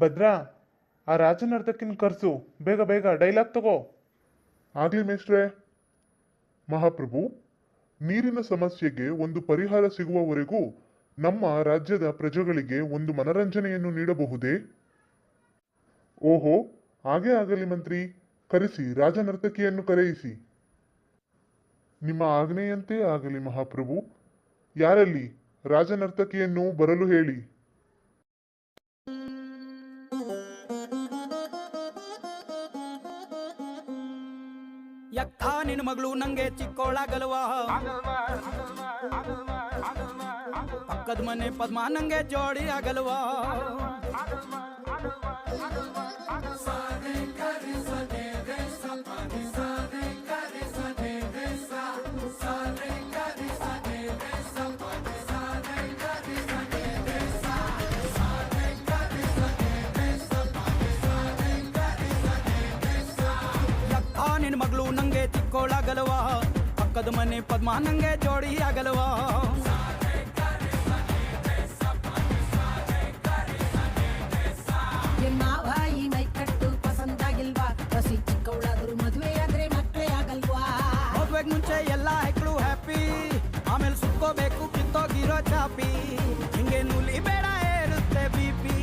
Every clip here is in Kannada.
ಭದ್ರಾ, ಆ ರಾಜನರ್ಧಕಿನ ಕರ್ಸು, ಬೇಗ ಬೇಗ ಡೈಲಾಗ್ ತಗೋ. ಆಗ್ಲಿ ಮೇಷ್ಟ್ರೆ. ಮಹಾಪ್ರಭು, ನೀರಿನ ಸಮಸ್ಯೆಗೆ ಒಂದು ಪರಿಹಾರ ಸಿಗುವವರೆಗೂ ನಮ್ಮ ರಾಜ್ಯದ ಪ್ರಜೆಗಳಿಗೆ ಒಂದು ಮನರಂಜನೆಯನ್ನು ನೀಡಬಹುದೇ? ಓಹೋ, ಹಾಗೇ ಆಗಲಿ ಮಂತ್ರಿ. ಕರೆಸಿ, ರಾಜನರ್ತಕಿಯನ್ನು ಕರೆಯಿಸಿ. ನಿಮ್ಮ ಆಜ್ಞೆಯಂತೆ ಆಗಲಿ ಮಹಾಪ್ರಭು. ಯಾರಲ್ಲಿ ರಾಜನರ್ತಕಿಯನ್ನು ಬರಲು ಹೇಳಿ. ಯಕ್ಕ ನಿನ್ನ ಮಗಳು ನಂಗೆ ಚಿಕ್ಕೋಳಾಗಲ್ವಾ, ಪಕ್ಕದ ಮನೆ ಪದ್ಮ ನಂಗೆ ಜೋಡಿ ಆಗಲ್ವಾ. ನಿನ್ನ ಮಗಳು ನಂಗೆ ಚಿಕ್ಕೋಳಾಗಲ್ವಾ, ಪಕ್ಕದ ಮನೆ ಪದ್ಮ ನಂಗೆ ಜೋಡಿ ಆಗಲ್ವಾ. ಮಾವ ಈ ಮೈ ಕಟ್ಟು ಪಸಂದಾಗಿಲ್ವಾ, ಹಸಿ ಚಿಕ್ಕವಳಾದ್ರು ಮದುವೆ ಆದ್ರೆ ಮಕ್ಕಳೇ ಆಗಲ್ವಾ. ಮದ್ವೆಗ್ ಮುಂಚೆ ಎಲ್ಲ ಹೆಕ್ಳು ಹ್ಯಾಪಿ, ಆಮೇಲೆ ಸುತ್ಕೋಬೇಕು ಕಿತ್ತೋಗಿರೋ ಚಾಪಿ. ಹಿಂಗೆ ನೂಲಿ ಬೇಡ ಇರುತ್ತೆ ಬಿಪಿ,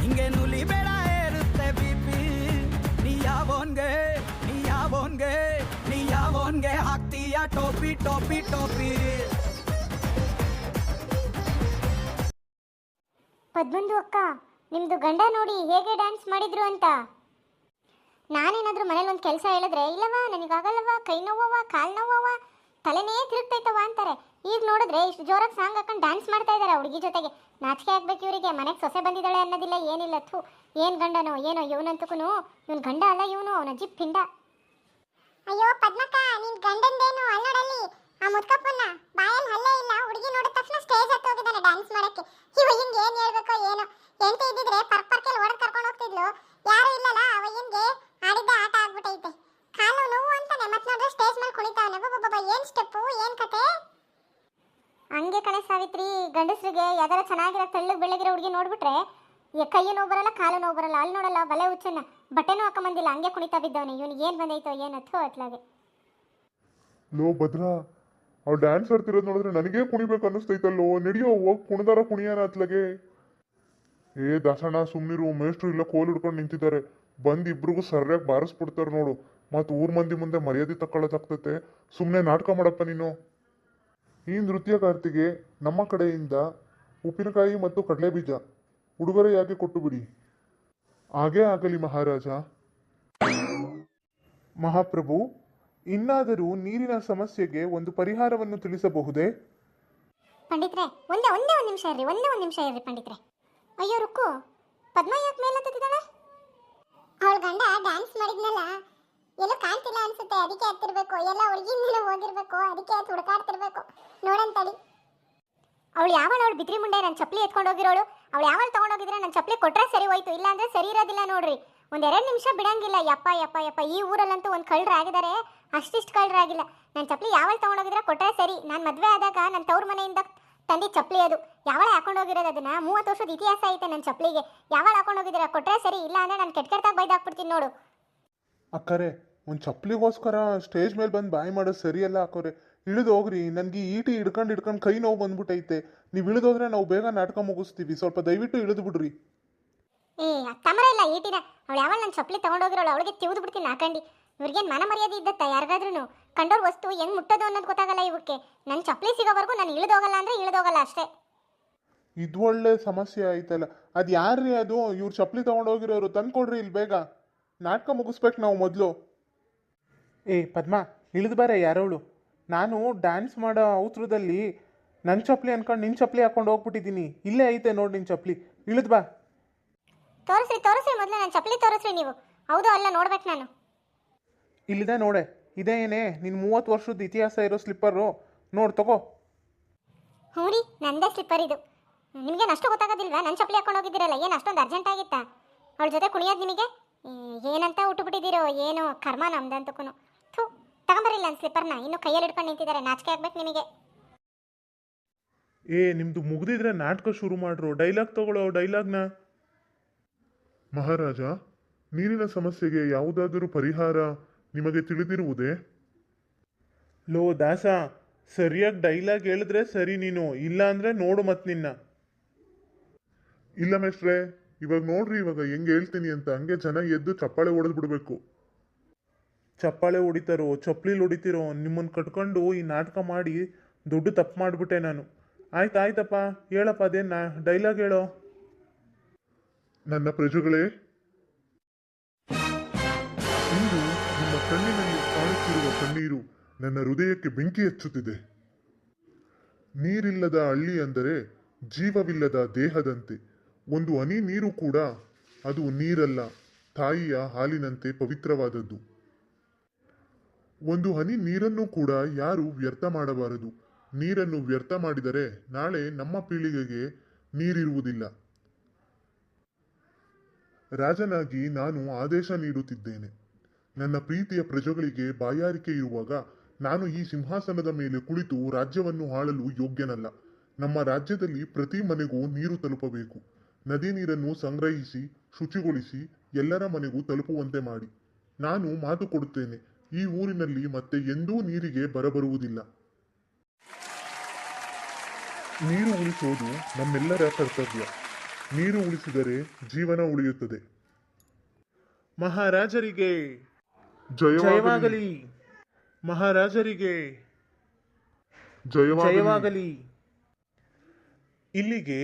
ಹಿಂಗೆ ನೂಲಿ ಬೇಡ ಇರುತ್ತೆ ಬಿಪಿ. ನೀ ಯಾವೋನ್ಗೆ ನೀ ಯಾವೋನ್ಗೆ ಹಾಕ್ತೀಯ ಟೋಪಿ ಟೋಪಿ ಟೋಪಿ. ಪದ್ಮಂದು ಅಕ್ಕ, ನಿಮ್ದು ಗಂಡ ನೋಡಿ ಹೇಗೆ ಡ್ಯಾನ್ಸ್ ಮಾಡಿದ್ರು ಅಂತ. ನಾನೇನಾದ್ರೂ ಮನೇಲಿ ಒಂದು ಕೆಲಸ ಹೇಳಿದ್ರೆ, ಇಲ್ಲವಾ ನನಗಾಗಲ್ಲವಾ, ಕೈ ನೋವವ, ಕಾಲು ನೋವವ, ತಲೆನೇ ತಿರುಗ್ತೈತವ ಅಂತಾರೆ. ಈಗ ನೋಡಿದ್ರೆ ಇಷ್ಟು ಜೋರಾಗಿ ಸಾಂಗ್ ಹಾಕೊಂಡು ಡ್ಯಾನ್ಸ್ ಮಾಡ್ತಾ ಇದ್ದಾರೆ ಹುಡುಗಿ ಜೊತೆಗೆ. ನಾಚಿಕೆ ಆಗ್ಬೇಕು ಇವರಿಗೆ. ಮನೆಗೆ ಸೊಸೆ ಬಂದಿದ್ದಾಳೆ ಅನ್ನೋದಿಲ್ಲ, ಏನಿಲ್ಲ. ಥೂ, ಏನು ಗಂಡನೋ ಏನೋ ಇವನಂತಕ್ಕೂ. ಇವನ್ ಗಂಡ ಅಲ್ಲ ಇವನು, ಅವನ ಅಜ್ಜಿ ಪಿಂಡ. ಅಯ್ಯೋ ಪದ್ಮಕ್ಕ, ನಿನ್ ಗಂಡಂದೇನು ಅಲ್ಲೋಡಲ್ಲಿ ಆ ಮುದ್ಕಪ್ಪನ್ನ ಬಾಯಲ್ಲಿ ಹಲ್ಲೆ ಇಲ್ಲ. ಹುಡುಗಿ ನೋಡಿದ ತಕ್ಷಣ ಸ್ಟೇಜ್ ಹತ್ತಿ ಹೋಗಿದ್ದಾನೆ ಡ್ಯಾನ್ಸ್ ಮಾಡಕ್ಕೆ. ಹಿಂಗೆ ಏನ್ ಹೇಳ್ಬೇಕೋ ಏನೋ. ಎಂತ ಇದ್ದಿದ್ರೆ ಪರ್ಪರ್ಕೆಲ್ ಹೊಡೆದು ಕರ್ಕೊಂಡು ಹೋಗ್ತಿದ್ಲು. ಯಾರು ಇಲ್ಲಲ್ಲ, ಅವಯ್ಯನ್ಗೆ ಆಡಿದ್ದ ಆಟ ಆಗ್ಬಿಟ್ಟೈತೆ. ಕಾಲು ನೋವು ಅಂತಾನೆ, ಮತ್ ನೋಡ್ರೆ ಸ್ಟೇಜ್ ಮೇಲೆ ಕುಣಿತಾವನೆ. ಬಾಬಾ, ಏನ್ ಸ್ಟೆಪ್ಪು, ಏನ್ ಕತೆ. ಹಂಗೆ ಕಣೆ ಸಾವಿತ್ರಿ, ಗಂಡಸ್ರಿಗೆ ಯಾವ್ದಾರ ಚೆನ್ನಾಗಿರೋ ತೆಳ್ಳಗೆ ಬೆಳ್ಳಗಿರೋ ಹುಡುಗಿ ನೋಡ್ಬಿಟ್ರೆ ಕೈಯು ನೋವು ಬರಲ್ಲ, ಕಾಲು ನೋವು ಬರಲ್ಲ. ಅಲ್ಲಿ ನೋಡಲ್ಲ ಬಲೆ ಹುಚ್ಚನ್ನ, ಬಟ್ಟೆನೂ ಹಾಕೊಂಬಂದಿಲ್ಲ, ಹಂಗೆ ಕುಣಿತಾ ಬಿದ್ದವನೆ. ಇವನಿಗೆ ಏನು ಬಂದೈತೋ ಏನು ಅಥೋ ಅತ್ಲಾಗೆ. ಲೋ ಭದ್ರಾ, ಅವ್ರು ಡ್ಯಾನ್ಸ್ ಆಡ್ತಿರೋದು ನೋಡಿದ್ರೆ ನನಗೇ ಕುಣಿಬೇಕು ಅನ್ನಿಸ್ತೈತಲ್ಲೋ. ನಡಿಯೋ, ಹೋಗಿ ಕುಣಿದಾರ ಕುಣಿಯಾನ ಅತ್ಲಾಗೆ. ಏ ದಾಸಣ್ಣ, ಸುಮ್ನಿರು. ಮೇಷ್ಟ್ರು ಇಲ್ಲ ಕೋಲ್ ಹಿಡ್ಕೊಂಡು ನಿಂತಿದ್ದಾರೆ. ಬಂದು ಇಬ್ರಿಗೂ ಸರಿಯಾಗಿ ಬಾರಿಸ್ಬಿಡ್ತಾರೆ ನೋಡು. ಮತ್ತು ಊರ್ ಮಂದಿ ಮುಂದೆ ಮರ್ಯಾದೆ ತಕ್ಕೊಳ್ಳೋದಾಗ್ತತೆ. ಸುಮ್ಮನೆ ನಾಟಕ ಮಾಡಪ್ಪ ನೀನು. ಈ ನೃತ್ಯಗಾರ್ತಿಗೆ ನಮ್ಮ ಕಡೆಯಿಂದ ಉಪ್ಪಿನಕಾಯಿ ಮತ್ತು ಕಡಲೆ ಬೀಜ ಉಡುಗೊರೆಯಾಗಿ ಕೊಟ್ಟು ಬಿಡಿ. ಹಾಗೇ ಆಗಲಿ ಮಹಾರಾಜ. ಮಹಾಪ್ರಭು, ಇನ್ನಾದರೂ ನೀರಿನ ಸಮಸ್ಯೆಗೆ ಒಂದು ಪರಿಹಾರವನ್ನು ತಿಳಿಸಬಹುದೇ? ಪಂಡಿತ್ರೆ, ಒಂದೇ ಒಂದು ನಿಮಿಷ ಇರ್ರಿ ಪಂಡಿತ್ರೆ. ಅಯ್ಯೋ ರುಕ್ಕು, ಪದ್ಮ ಯಾಕೆ ಮೇಲೆ ಹತ್ತಿದ್ದಾಳೆ? ಅವಳ ಗಂಡ ಡ್ಯಾನ್ಸ್ ಮಾಡಿದ್ನಲ್ಲ, ಎಲ್ಲೋ ಕಾಣ್ತಿಲ್ಲ ಅನ್ಸುತ್ತೆ. ಅದಕ್ಕೆ ಹತ್ತಿರ್ಬೇಕು. ಎಲ್ಲ ಹುಡುಗಿಂದಲೂ ಹೋಗಿರ್ಬೇಕು. ಅದಕ್ಕೆ ಹತ್ತು ಹುಡುಕಾಡ್ತಿರ್ಬೇಕು. ನೋಡಂತಳಿ. ಅವಳು ಬಿದ್ರಿ ಮುಂಡೆ ನನ್ನ ಚಪ್ಪಲಿ ಎತ್ಕೊಂಡು ಹೋಗಿರೋಳು. ಅವಳು ಯಾವಳು ತಗೊಂಡೋಗಿದ್ರೆ ನನ್ನ ಚಪ್ಪಲಿ ಕೊಟ್ರೆ ಸರಿ ಹೋಯ್ತು, ಇಲ್ಲ ಅಂದ್ರೆ ಸರಿ ಇರೋದಿಲ್ಲ ನೋಡ್ರಿ. ಒಂದೆರಡು ನಿಮಿಷ ಬಿಡಂಗಿಲ್ಲ. ಯಪ್ಪ ಯಪ್ಪ ಯಪ್ಪ, ಈ ಊರಲ್ಲಂತೂ ಒಂದು ಕಳ್ಳರಾಗಿದ್ದಾರೆ, ಅಷ್ಟಿಷ್ಟು ಕಳ್ಳರಾಗಿಲ್ಲ. ನನ್ನ ಚಪ್ಪಲಿ ಯಾವಳು ತಗೊಂಡೋಗಿದ್ರೆ ಕೊಟ್ರೆ ಸರಿ. ನಾನು ಮದುವೆ ಆದಾಗ ನನ್ನ ತವ್ರ ಮನೆಯಿಂದ ತಂದಿ ಚಪ್ಪಲಿ ಅದು. ಯಾವಳು ಹಾಕೊಂಡು ಹೋಗಿರೋದು ಅದನ್ನ? 30 ವರ್ಷದ ಇತಿಹಾಸ ಐತೆ ನನ್ನ ಚಪ್ಪಲಿಗೆ. ಯಾವಳು ಹಾಕೊಂಡು ಹೋಗಿದ್ದೀರಾ ಕೊಟ್ರೆ ಸರಿ, ಇಲ್ಲ ಅಂದ್ರೆ ನಾನು ಕೆಟ್ಟಾಗಿ ಬೈದಾಕ್ಬಿಡ್ತೀನಿ ನೋಡು. ಅಕ್ಕರೆ, ಒಂದು ಚಪ್ಪಲಿಗೋಸ್ಕರ ಸ್ಟೇಜ್ ಮೇಲೆ ಬಂದು ಬಾಯಿ ಮಾಡೋದು ಸರಿಯಲ್ಲ ಅಕ್ಕರೆ. ಇಳಿದು ಹೋಗ್ರಿ. ನನಗೆ ಈಟಿ ಹಿಡ್ಕೊಂಡು ಕೈ ನೋವು ಬಂದ್ಬಿಟ್ಟೈತೆ. ನೀವು ಇಳಿದೋದ್ರೆ ನಾವು ಬೇಗ ನಾಟಕ ಮುಗಿಸ್ತೀವಿ. ಸ್ವಲ್ಪ ದಯವಿಟ್ಟು ಇಳಿದು ಬಿಡ್ರಿ. ತಮರ ಇಲ್ಲ ಈಟಿನ. ಅವಳು ಯಾವಳು ನನ್ನ ಚಪ್ಪಲಿ ತಗೊಂಡೋಗಿರೋಳು, ಅವಳಿಗೆ ತಿವಿದು ಬಿಡ್ತೀನಿ ಹಾಕಂಡು. ಇವ್ರಿಗೇನು ಮನ ಮರ್ಯಾದೆ ಇದ್ದತ್ತ? ಯಾರಿಗಾದ್ರೂ ಕಂಡೋರ್ ವಸ್ತು ಹೆಂಗ್ ಮುಟ್ಟೋದು ಅನ್ನೋದು ಗೊತ್ತಾಗಲ್ಲ ಇವಕ್ಕೆ. ನನ್ನ ಚಪ್ಪಲಿ ಸಿಗೋವರೆಗೂ ನಾನು ಇಳಿದೋಗಲ್ಲ ಅಂದ್ರೆ ಇಳಿದೋಗಲ್ಲ ಅಷ್ಟೇ. ಇದು ಒಳ್ಳೆ ಸಮಸ್ಯೆ ಆಯ್ತಲ್ಲ. ಅದು ಯಾರ್ರಿ ಅದು? ಇವ್ರು ಚಪ್ಪಲಿ ತೊಗೊಂಡೋಗಿರೋರು, ತಂದ್ಕೊಡ್ರಿ ಇಲ್ಲಿ ಬೇಗ. ನಾಟಕ ಮುಗಿಸ್ಬೇಕು ನಾವು ಮೊದಲು. ಪದ್ಮ, ಇಳಿದು ಬಾರೆ. ಯಾರೋಳು? ನಾನು ಡ್ಯಾನ್ಸ್ ಮಾಡೋ ಔತ್ರದಲ್ಲಿ ನನ್ನ ಚಪ್ಪಲಿ ಅನ್ಕೊಂಡು ನಿನ್ನ ಚಪ್ಪಲಿ ಹಾಕೊಂಡು ಹೋಗ್ಬಿಟ್ಟಿದ್ದೀನಿ. ಇಲ್ಲೇ ಐತೆ ನೋಡಿ ನಿನ್ನ ಚಪ್ಪಲಿ. ಇಳಿದು ಬಾ. ತೋರಿಸ್ರಿ ಮೊದಲು ನನ್ನ ಚಪ್ಪಲಿ ತೋರಿಸ್ರಿ ನೀವು. ಹೌದು ಅಲ್ಲ ನೋಡ್ಬೇಕು ನಾನು. ಇಲ್ಲಿದೆ ನೋಡೆ. ಇದೇ ಏನೇ ನಿನ್ನ 30 ವರ್ಷದ ಇತಿಹಾಸ ಇರೋ ಸ್ಲಿಪ್ಪರು. ನೋಡಿ ತಗೋ. ಹ್ಞೂ ರೀ, ನಂದೇ ಸ್ಲಿಪ್ಪರ್ ಇದು. ನಿಮಗೇನು ಅಷ್ಟು ಗೊತ್ತಾಗೋದಿಲ್ವಾ? ನನ್ನ ಚಪ್ಪಲಿ ಹಾಕೊಂಡು ಹೋಗಿದ್ದೀರಲ್ಲ, ಏನು ಅಷ್ಟೊಂದು ಅರ್ಜೆಂಟ್ ಆಗಿತ್ತಾ ಅವಳ ಜೊತೆ ಕುಣಿಯೋದು ನಿಮಗೆ? ಏನಂತ ಉಟ್ಟುಬಿಟ್ಟಿದ್ದೀರೋ ಏನೋ ಕರ್ಮ ನಮ್ದಂತಕ್ಕೂ. ಥೂ, ತಗೊಂಬರಿಲ್ಲ ನನ್ನ ಸ್ಲಿಪ್ಪರ್ನ. ಇನ್ನು ಕೈಯಲ್ಲಿ ಹಿಡ್ಕೊಂಡು ನಿಂತಿದ್ದಾರೆ. ನಾಚಿಕೆ ಆಗ್ಬೇಕು ನಿಮಗೆ. ನಿಮ್ಮದು ಮುಗ್ದಿದ್ರೆ ನಾಟಕ ಶುರು ಮಾಡ್ರು. ಡೈಲಾಗ್ ತಗೊಳ್ಳೋ ಡೈಲಾಗ್ನ. ಮಹಾರಾಜ, ನೀರಿನ ಸಮಸ್ಯೆಗೆ ಯಾವುದಾದರೂ ಪರಿಹಾರ ನಿಮಗೆ ತಿಳಿದಿರುವುದೇ? ಲೋ ದಾಸ, ಸರಿಯಾಗಿ ಡೈಲಾಗ್ ಹೇಳಿದ್ರೆ ಸರಿ ನೀನು, ಇಲ್ಲ ಅಂದ್ರೆ ನೋಡು ಮತ್ ನಿನ್ನ. ಇಲ್ಲ ಮೇಷ್ಟ್ರೆ, ಇವಾಗ ನೋಡ್ರಿ, ಇವಾಗ ಹೆಂಗೆ ಹೇಳ್ತೀನಿ ಅಂತ ಹಂಗೆ ಜನ ಎದ್ದು ಚಪ್ಪಾಳೆ ಹೊಡೆದು ಬಿಡಬೇಕು. ಚಪ್ಪಾಳೆ ಹೊಡಿತಾರೋ ಚಪ್ಪಲಿಲಿ ಹೊಡಿತಿರೋ, ನಿಮ್ಮನ್ನು ಕಟ್ಕೊಂಡು ಈ ನಾಟಕ ಮಾಡಿ ದೊಡ್ಡ ತಪ್ಪು ಮಾಡಿಬಿಟ್ಟೆ ನಾನು. ಆಯ್ತಪ್ಪ, ಹೇಳಪ್ಪ, ಅದೇನ ಡೈಲಾಗ್ ಹೇಳೋ. ನನ್ನ ಪ್ರಜೆಗಳೇ, ಇಂದು ನಿಮ್ಮ ಕಣ್ಣಿನಲ್ಲಿ ಕಾಣುತ್ತಿರುವ ಕಣ್ಣೀರು ನನ್ನ ಹೃದಯಕ್ಕೆ ಬೆಂಕಿ ಹಚ್ಚುತ್ತಿದೆ. ನೀರಿಲ್ಲದ ಹಳ್ಳಿ ಅಂದರೆ ಜೀವವಿಲ್ಲದ ದೇಹದಂತೆ. ಒಂದು ಹನಿ ನೀರು ಕೂಡ ಅದು ನೀರಲ್ಲ, ತಾಯಿಯ ಹಾಲಿನಂತೆ ಪವಿತ್ರವಾದದ್ದು. ಒಂದು ಹನಿ ನೀರನ್ನು ಕೂಡ ಯಾರು ವ್ಯರ್ಥ ಮಾಡಬಾರದು. ನೀರನ್ನು ವ್ಯರ್ಥ ಮಾಡಿದರೆ ನಾಳೆ ನಮ್ಮ ಪೀಳಿಗೆಗೆ ನೀರಿರುವುದಿಲ್ಲ. ರಾಜನಾಗಿ ನಾನು ಆದೇಶ ನೀಡುತ್ತಿದ್ದೇನೆ. ನನ್ನ ಪ್ರೀತಿಯ ಪ್ರಜೆಗಳಿಗೆ ಬಾಯಾರಿಕೆ ಇರುವಾಗ ನಾನು ಈ ಸಿಂಹಾಸನದ ಮೇಲೆ ಕುಳಿತು ರಾಜ್ಯವನ್ನು ಆಳಲು ಯೋಗ್ಯನಲ್ಲ. ನಮ್ಮ ರಾಜ್ಯದಲ್ಲಿ ಪ್ರತಿ ಮನೆಗೂ ನೀರು ತಲುಪಬೇಕು. ನದಿ ನೀರನ್ನು ಸಂಗ್ರಹಿಸಿ ಶುಚಿಗೊಳಿಸಿ ಎಲ್ಲರ ಮನೆಗೂ ತಲುಪುವಂತೆ ಮಾಡಿ. ನಾನು ಮಾತು ಕೊಡುತ್ತೇನೆ, ಈ ಊರಿನಲ್ಲಿ ಮತ್ತೆ ಎಂದೂ ನೀರಿಗೆ ಬರಬರುವುದಿಲ್ಲ. ನೀರು ಉಳಿಸೋದು ನಮ್ಮೆಲ್ಲರ ಕರ್ತವ್ಯ. ನೀರು ಉಳಿಸಿದರೆ ಜೀವನ ಉಳಿಯುತ್ತದೆ. ಮಹಾರಾಜರಿಗೆ ಜಯವಾಗಲಿ. ಜಯವಾಗಲಿ. ಮಹಾರಾಜರಿಗೆ ಜಯವಾಗಲಿ. ಇಲ್ಲಿಗೆ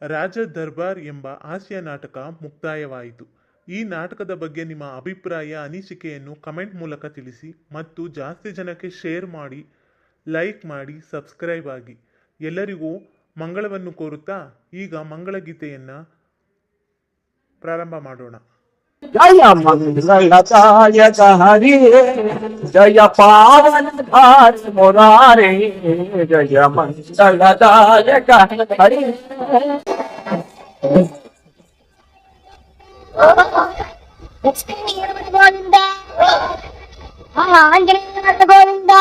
ರಾಜ ದರ್ಬಾರ್ ಎಂಬ ಹಾಸ್ಯ ನಾಟಕ ಮುಕ್ತಾಯವಾಯಿತು. ಈ ನಾಟಕದ ಬಗ್ಗೆ ನಿಮ್ಮ ಅಭಿಪ್ರಾಯ, ಅನಿಸಿಕೆಯನ್ನು ಕಮೆಂಟ್ ಮೂಲಕ ತಿಳಿಸಿ ಮತ್ತು ಜಾಸ್ತಿ ಜನಕ್ಕೆ ಶೇರ್ ಮಾಡಿ, ಲೈಕ್ ಮಾಡಿ, ಸಬ್ಸ್ಕ್ರೈಬ್ ಆಗಿ. ಎಲ್ಲರಿಗೂ ಮಂಗಳವನ್ನು ಕೋರುತ್ತಾ ಈಗ ಮಂಗಳಗೀತೆಯನ್ನು ಪ್ರಾರಂಭ ಮಾಡೋಣ. ಜಯ ಮಂಗಳದಾಯಕ ಹರಿ, ಜಯ ಪಾವನಧಾರ ಮುರಾರಿ, ಜಯ ಮಂಗಳದಾಯಕ ಹರಿ. ಆಂಜನೇಯ ಗೋವಿಂದ